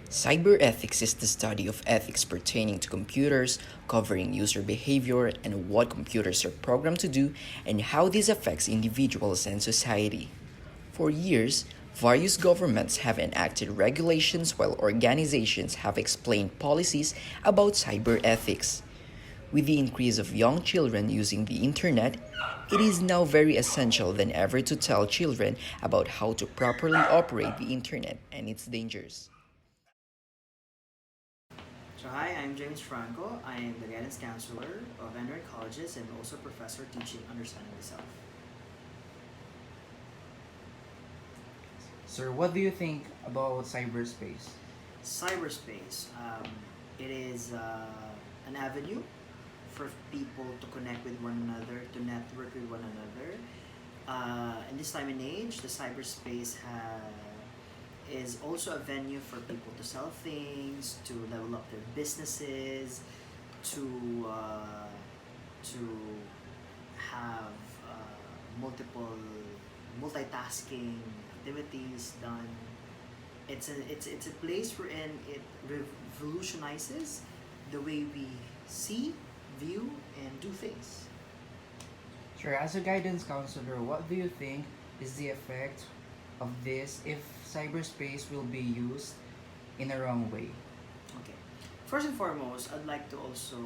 Cyberethics is the study of ethics pertaining to computers, covering user behavior and what computers are programmed to do, and how this affects individuals and society. For years, various governments have enacted regulations while organizations have explained policies about cyber ethics. With the increase of young children using the internet, it is now very essential than ever to tell children about how to properly operate the internet and its dangers. So hi, I'm James Franco. I am the guidance counselor of Android Colleges and also professor teaching Understanding the Self. Sir, what do you think about cyberspace? Cyberspace. It is an avenue for people to connect with one another, to network with one another. In this time and age, the is also a venue for people to sell things, to level up their businesses, to to have multiple multitasking activities done. It's a place wherein it revolutionizes the way we see, view, and do things. Sure, as a guidance counselor, what do you think is the effect of this if cyberspace will be used in a wrong way? Okay. First and foremost, I'd like to also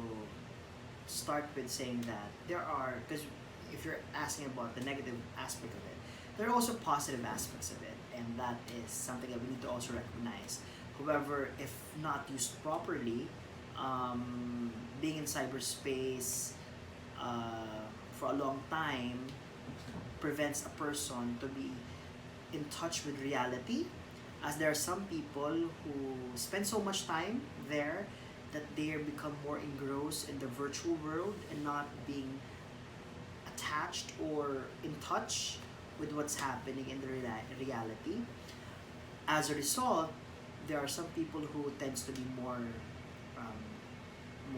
start with saying that there are, because if you're asking about the negative aspect of it, there are also positive aspects of it, and that is something that we need to also recognize. However, if not used properly, being in cyberspace for a long time prevents a person to be in touch with reality, as there are some people who spend so much time there that they become more engrossed in the virtual world and not being attached or in touch with what's happening in the reality. As a result, there are some people who tends to be um,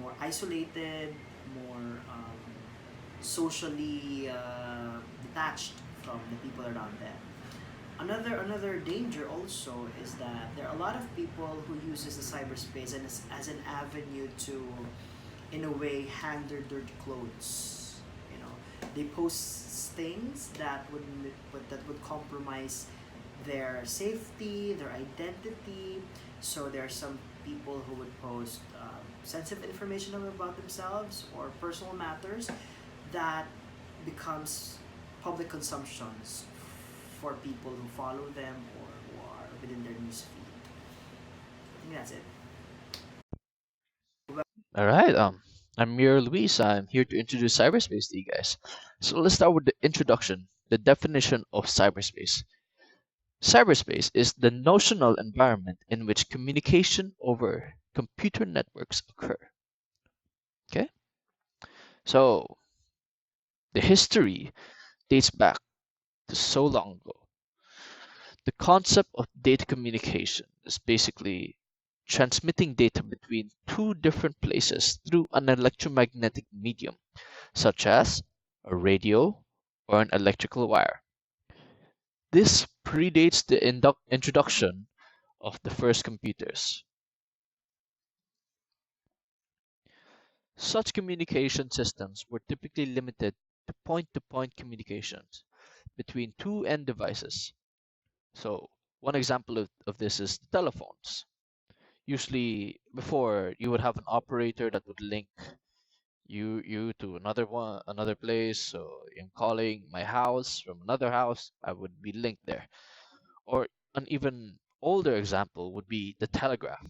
more isolated, more socially detached from the people around them. Another danger also is that there are a lot of people who uses the cyberspace and as an avenue to, in a way, hang their dirty clothes. You know, they post things that would compromise their safety, their identity. So there are some people who would post sensitive information about themselves or personal matters that becomes public consumptions for people who follow them or who are within their newsfeed. I think that's it. All right. I'm Mira Luis. I'm here to introduce cyberspace to you guys. So let's start with the introduction, the definition of cyberspace. Cyberspace is the notional environment in which communication over computer networks occur. Okay. So the history dates back to so long ago. The concept of data communication is basically transmitting data between two different places through an electromagnetic medium, such as a radio or an electrical wire. This predates the introduction of the first computers. Such communication systems were typically limited to point communications between two end devices. So, one example of this is the telephones. Usually, before you would have an operator that would link you to another place. So, in calling my house from another house, I would be linked there. Or an even older example would be the telegraph.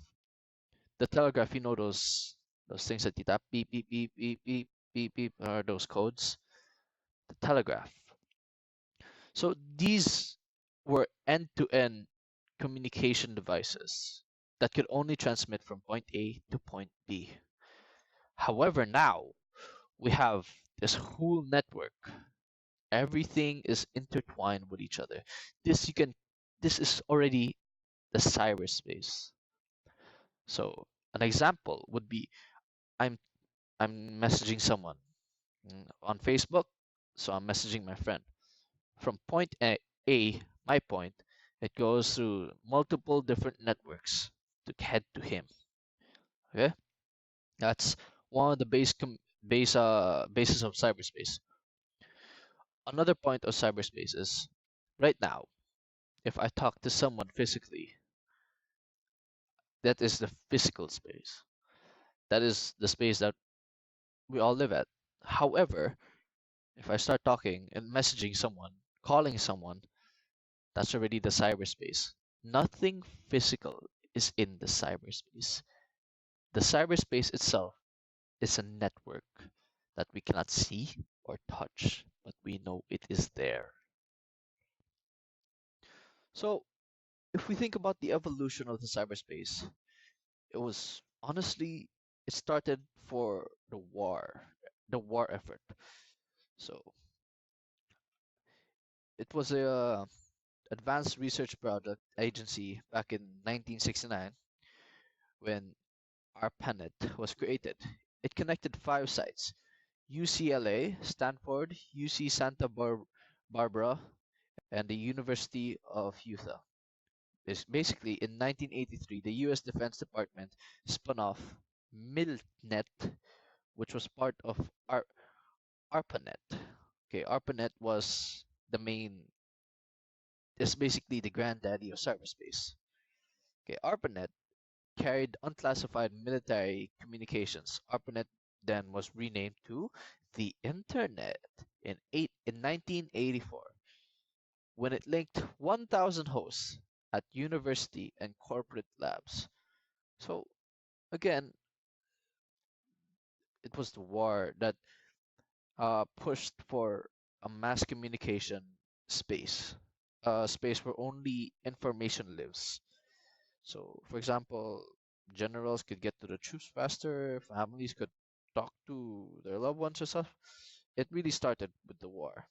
The telegraph, you know those things that you tap beep beep beep beep beep beep beep are those codes. The telegraph. So these were end-to-end communication devices that could only transmit from point A to point B. However, now we have this whole network. Everything is intertwined with each other. This you can this is already the cyberspace. So an example would be I'm I'm messaging someone on Facebook, so I'm messaging my friend. From point A, my point, it goes through multiple different networks. to head to him. Okay, that's one of the bases of cyberspace. Another point of cyberspace is right now, if I talk to someone physically, that is the physical space. That is the space that we all live at. However, if I start talking and messaging someone, calling someone, that's already the cyberspace. Nothing physical is in the cyberspace. The cyberspace itself is a network that we cannot see or touch, but we know it is there. So, if we think about the evolution of the cyberspace, it was honestly, it started for the war effort. So, it was a advanced research project agency back in 1969 when ARPANET was created. It connected five sites: UCLA, Stanford, UC Barbara, and the University of Utah. Basically, in 1983, the US Defense Department spun off MILNET, which was part of ARPANET. Okay, ARPANET was the main, is basically the granddaddy of cyberspace. Okay, ARPANET carried unclassified military communications. ARPANET then was renamed to the Internet in 1984 when it linked 1,000 hosts at university and corporate labs. So again, it was the war that pushed for a mass communication space, a space where only information lives. So, for example, generals could get to the troops faster, families could talk to their loved ones and stuff. It really started with the war.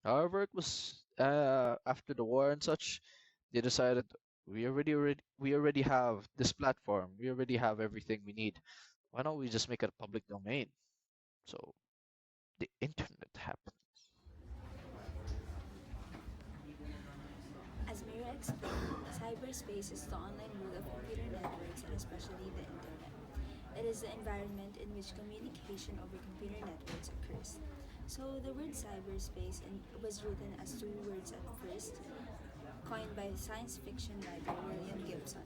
However, it was after the war and such, they decided we already have this platform. We already have everything we need. Why don't we just make it a public domain? So the internet happened. As Mira explained, cyberspace is the online world of computer networks and especially the internet. It is the environment in which communication over computer networks occurs. So the word cyberspace was written as two words at first, coined by science fiction writer William Gibson.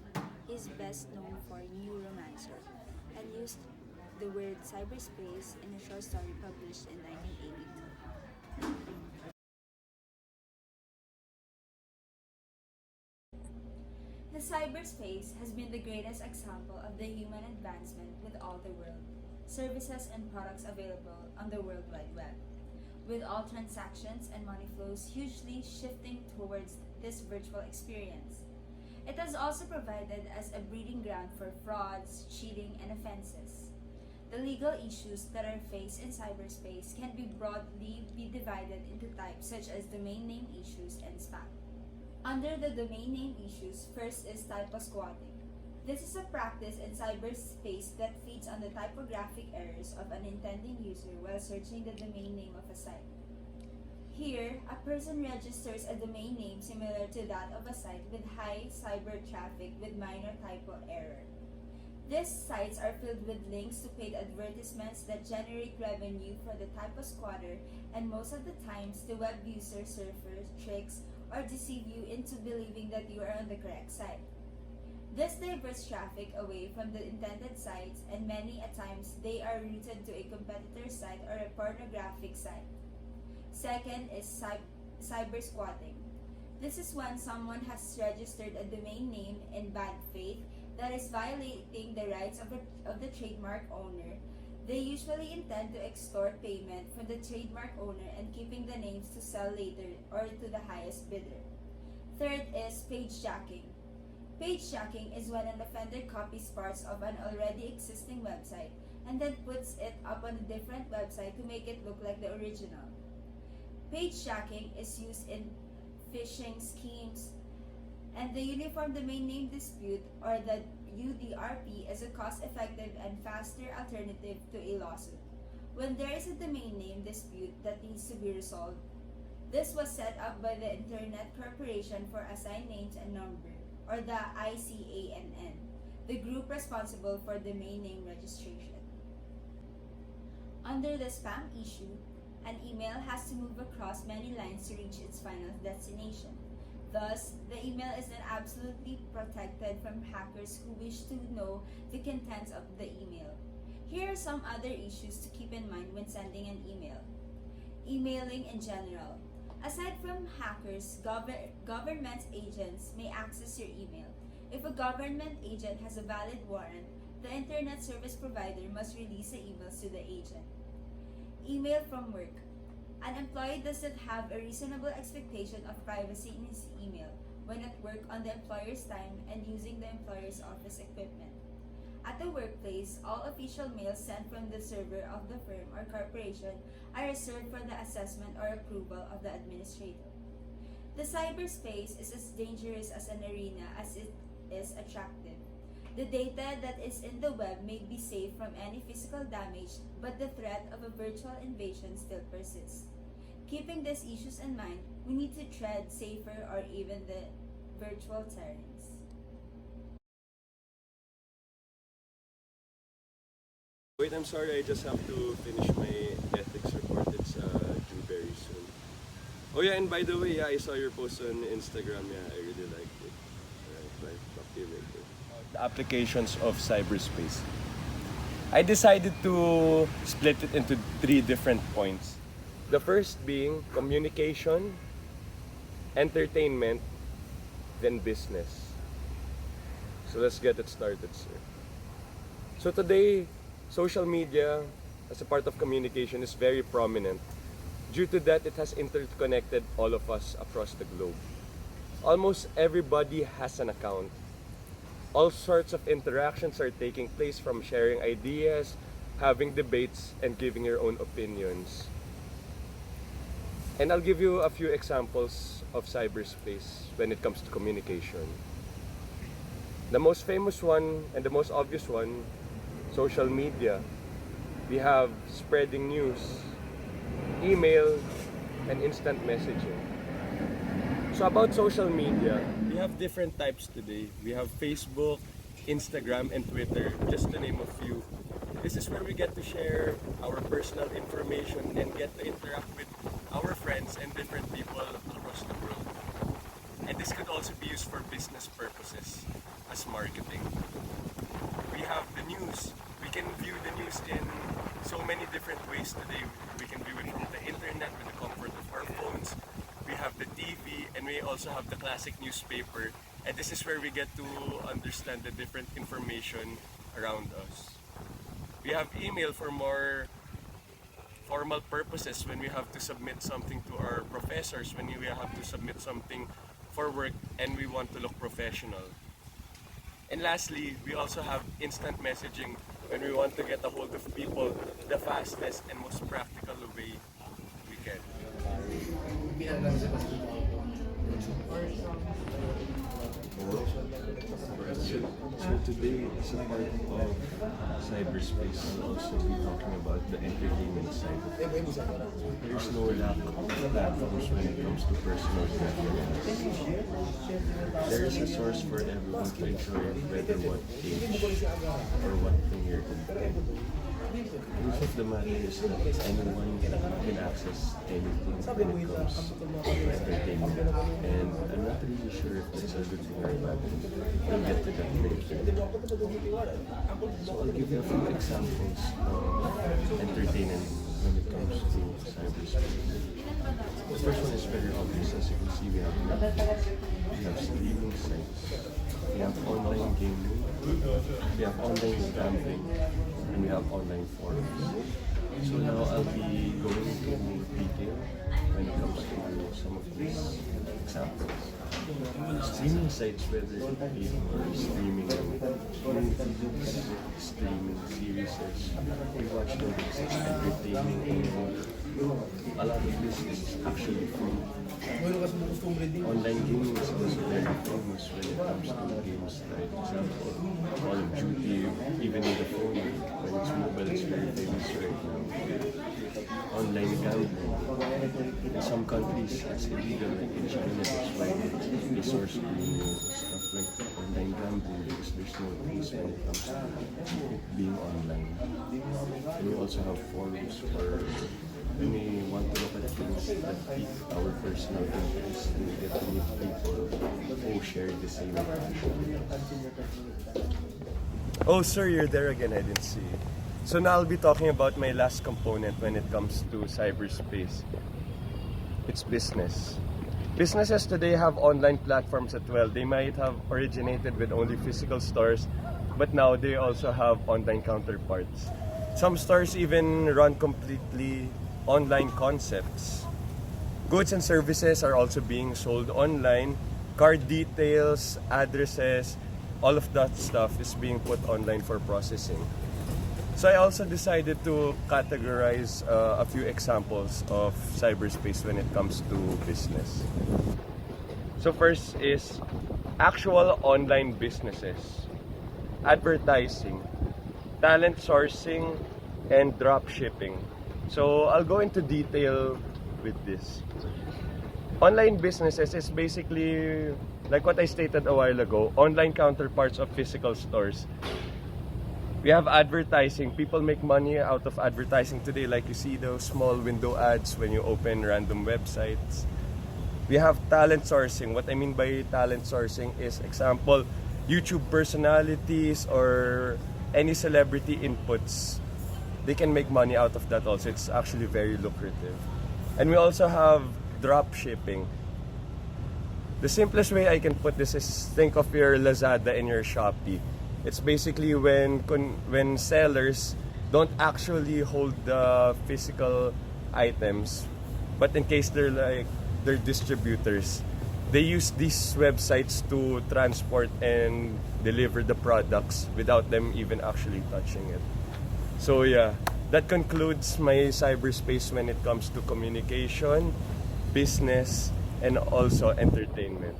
He is best known for Neuromancer and used the word cyberspace in a short story published in 1982. The cyberspace has been the greatest example of the human advancement with all the world, services and products available on the World Wide Web, with all transactions and money flows hugely shifting towards this virtual experience. It has also provided as a breeding ground for frauds, cheating, and offenses. The legal issues that are faced in cyberspace can be broadly be divided into types such as domain name issues and spam. Under the domain name issues, first is typosquatting. This is a practice in cyberspace that feeds on the typographic errors of an intending user while searching the domain name of a site. Here, a person registers a domain name similar to that of a site with high cyber traffic with minor typo error. These sites are filled with links to paid advertisements that generate revenue for the typosquatter, and most of the times the web user surfers tricks or deceive you into believing that you are on the correct site. This diverts traffic away from the intended sites, and many a times they are routed to a competitor site or a pornographic site. Second is cyber squatting. This is when someone has registered a domain name in bad faith that is violating the rights of the trademark owner. They usually intend to extort payment from the trademark owner and keeping the names to sell later or to the highest bidder. Third is page jacking. Page jacking is when an offender copies parts of an already existing website and then puts it up on a different website to make it look like the original. Page jacking is used in phishing schemes, and the Uniform Domain Name Dispute, or the UDRP, is a cost-effective and faster alternative to a lawsuit. When there is a domain name dispute that needs to be resolved, this was set up by the Internet Corporation for Assigned Names and Number, or the ICANN. the group responsible for domain name registration. Under the spam issue, an email has to move across many lines to reach its final destination. Thus, the email is not absolutely protected from hackers who wish to know the contents of the email. Here are some other issues to keep in mind when sending an email. Emailing in general. Aside from hackers, government agents may access your email. If a government agent has a valid warrant, the internet service provider must release the emails to the agent. Email from work. An employee does not have a reasonable expectation of privacy in his email when at work on the employer's time and using the employer's office equipment. At the workplace, all official mails sent from the server of the firm or corporation are reserved for the assessment or approval of the administrator. The cyberspace is as dangerous as an arena as it is attractive. The data that is in the web may be safe from any physical damage, but the threat of a virtual invasion still persists. Keeping these issues in mind, we need to tread safer or even the virtual terrains. Wait, I'm sorry, I just have to finish my ethics report. It's due very soon. Oh yeah, and by the way, yeah, I saw your post on Instagram. Yeah, I really liked it. Alright, bye. Talk to you later. The applications of cyberspace. I decided to split it into 3 different points. The first being communication, entertainment, then business. So let's get it started, sir. So today, social media as a part of communication is very prominent. Due to that, it has interconnected all of us across the globe. Almost everybody has an account. All sorts of interactions are taking place, from sharing ideas, having debates, and giving your own opinions. And I'll give you a few examples of cyberspace when it comes to communication. The most famous one and the most obvious one, social media. We have spreading news, email, and instant messaging. So about social media, we have different types today. We have Facebook, Instagram, and Twitter, just to name a few. This is where we get to share our personal information and get to interact with our friends and different people across the world. And this could also be used for business purposes as marketing. We have the news. We can view the news in so many different ways today. We can view it from the internet with the comfort of our phones. We have the TV, and we also have the classic newspaper. And this is where we get to understand the different information around us. We have email for more formal purposes, when we have to submit something to our professors, when we have to submit something for work and we want to look professional. And lastly, we also have instant messaging when we want to get a hold of people the fastest and most practical way we can. So today, as a part of cyberspace, we'll also be talking about the entertainment side. There's no lack of platforms when it comes to personal preference. There is a source for everyone to enjoy, whether what age or what thing you're into. Truth of the matter is that anyone can access anything when it comes to entertainment. And I'm not really sure if that's a good thing or a bad thing. We'll get to that later. So I'll give you a few examples of entertainment when it comes to cyberspace. The first one is very obvious. As you can see, we have streaming sites, we have online gaming, we have online gambling, and we have online forums. So now I'll be going into more detail when it comes to some of these examples. Streaming sites, whether it be for streaming movies, streaming series, we watch movies, it's entertaining, and a lot of this is actually free. Online gaming is also very famous when it comes to games like, for example, Call of Duty, even in the phone, when it's mobile, it's very famous right now. online gambling. In some countries, it's illegal, like in China, that's why they source stuff like online gambling because there's no rules when it comes to it being online. And we also have forums for when we want to look at things that pique our personal interest and we get to meet people who share the same passion. Oh, sir, you're there again. I didn't see you. So now I'll be talking about my last component when it comes to cyberspace. It's business. Businesses today have online platforms as well. They might have originated with only physical stores, but now they also have online counterparts. Some stores even run completely online concepts. Goods and services are also being sold online. Card details, addresses, all of that stuff is being put online for processing. So I also decided to categorize a few examples of cyberspace when it comes to business. So first is actual online businesses, advertising, talent sourcing, and drop shipping. So I'll go into detail with this. Online businesses is basically, like what I stated a while ago, online counterparts of physical stores. We have advertising. People make money out of advertising today, like you see those small window ads when you open random websites. We have talent sourcing. What I mean by talent sourcing is, example, YouTube personalities or any celebrity inputs. They can make money out of that also. It's actually very lucrative. And we also have drop shipping. The simplest way I can put this is, think of your Lazada and your Shopee. It's basically when sellers don't actually hold the physical items, but in case they're distributors, they use these websites to transport and deliver the products without them even actually touching it. So yeah, that concludes my cyberspace when it comes to communication, business, and also entertainment.